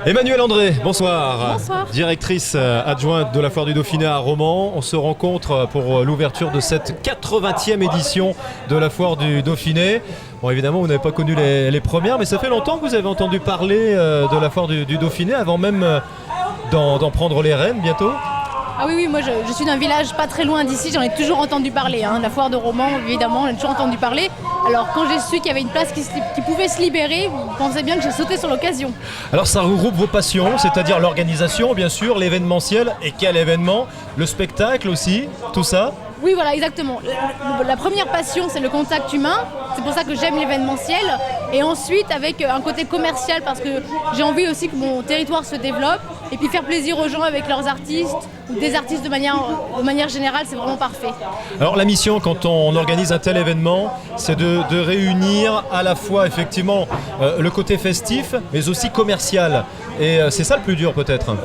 Emmanuelle André, bonsoir. Bonsoir. Directrice adjointe de la Foire du Dauphiné à Romans. On se rencontre pour l'ouverture de cette 80e édition de la Foire du Dauphiné. Bon, évidemment, vous n'avez pas connu les premières, mais ça fait longtemps que vous avez entendu parler de la Foire du Dauphiné avant même d'en prendre les rênes bientôt. Ah oui, moi je suis d'un village pas très loin d'ici, j'en ai toujours entendu parler. La foire de Romans, évidemment, j'en ai toujours entendu parler. Alors quand j'ai su qu'il y avait une place qui pouvait se libérer, vous pensez bien que j'ai sauté sur l'occasion. Alors ça regroupe vos passions, c'est-à-dire l'organisation, bien sûr, l'événementiel. Et quel événement? Le spectacle aussi, tout ça? Oui, voilà, exactement. La première passion, c'est le contact humain. C'est pour ça que j'aime l'événementiel. Et ensuite, avec un côté commercial, parce que j'ai envie aussi que mon territoire se développe. Et puis faire plaisir aux gens avec leurs artistes, ou des artistes de manière générale, c'est vraiment parfait. Alors la mission, quand on organise un tel événement, c'est de réunir à la fois effectivement le côté festif, mais aussi commercial. Et c'est ça le plus dur peut-être.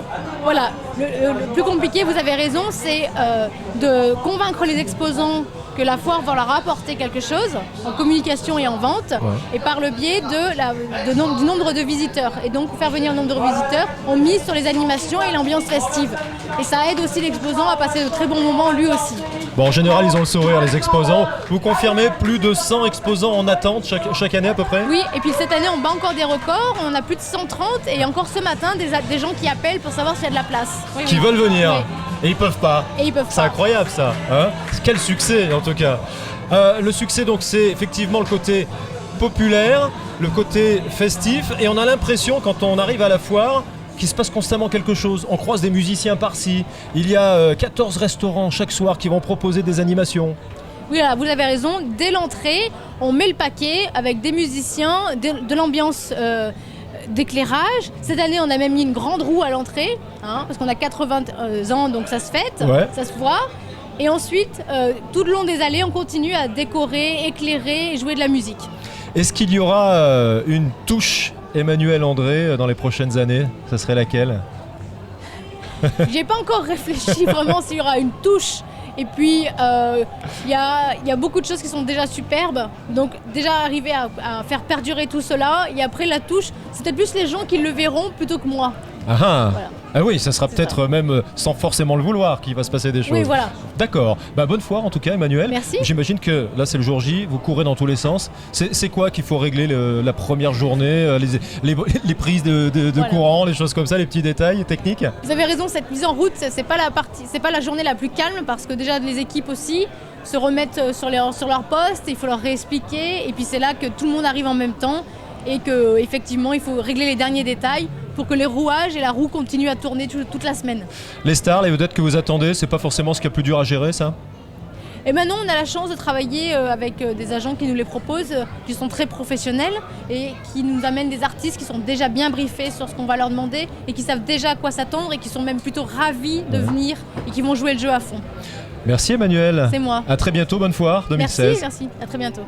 Voilà, le plus compliqué, vous avez raison, c'est de convaincre les exposants que la foire va leur apporter quelque chose en communication et en vente, et par le biais du nombre de visiteurs. Et donc, pour faire venir le nombre de visiteurs, on mise sur les animations et l'ambiance festive. Et ça aide aussi l'exposant à passer de très bons moments lui aussi. Bon, en général, ils ont le sourire, les exposants. Vous confirmez plus de 100 exposants en attente chaque année à peu près? Oui, et puis cette année, on bat encore des records. On a plus de 130 et encore ce matin, des gens qui appellent pour savoir s'il y a de la place. Qui veulent venir. Oui. Et ils peuvent pas. C'est incroyable ça. Hein, quel succès en tout cas. Le succès donc c'est effectivement le côté populaire, le côté festif. Et on a l'impression quand on arrive à la foire qu'il se passe constamment quelque chose. On croise des musiciens par-ci. Il y a 14 restaurants chaque soir qui vont proposer des animations. Oui, là, vous avez raison. Dès l'entrée, on met le paquet avec des musiciens, de l'ambiance d'éclairage. Cette année, on a même mis une grande roue à l'entrée, parce qu'on a 80 ans, donc ça se fête, ça se voit. Et ensuite, tout le long des allées, on continue à décorer, éclairer et jouer de la musique. Est-ce qu'il y aura une touche Emmanuelle André dans les prochaines années? Ça serait laquelle? J'ai pas encore réfléchi vraiment s'il y aura une touche. Et puis, il y a beaucoup de choses qui sont déjà superbes. Donc, déjà arriver à faire perdurer tout cela. Et après, la touche, c'est peut-être plus les gens qui le verront plutôt que moi. Voilà. Ah oui, ça sera peut-être même sans forcément le vouloir qu'il va se passer des choses. Oui, voilà. D'accord. Bonne foire en tout cas, Emmanuelle. Merci. J'imagine que là, c'est le jour J, vous courez dans tous les sens. C'est quoi qu'il faut régler la première journée, les prises de courant, les choses comme ça, les petits détails techniques? Vous avez raison, cette mise en route, c'est pas la journée la plus calme parce que déjà les équipes aussi se remettent sur leur poste, il faut leur réexpliquer et puis c'est là que tout le monde arrive en même temps et qu'effectivement il faut régler les derniers détails pour que les rouages et la roue continuent à tourner toute la semaine. Les stars, les vedettes que vous attendez, c'est pas forcément ce qu'il y a plus dur à gérer, ça? Et maintenant, on a la chance de travailler avec des agents qui nous les proposent, qui sont très professionnels et qui nous amènent des artistes qui sont déjà bien briefés sur ce qu'on va leur demander et qui savent déjà à quoi s'attendre et qui sont même plutôt ravis de venir et qui vont jouer le jeu à fond. Merci Emmanuelle. C'est moi. À très bientôt, bonne foire 2016. Merci, à très bientôt.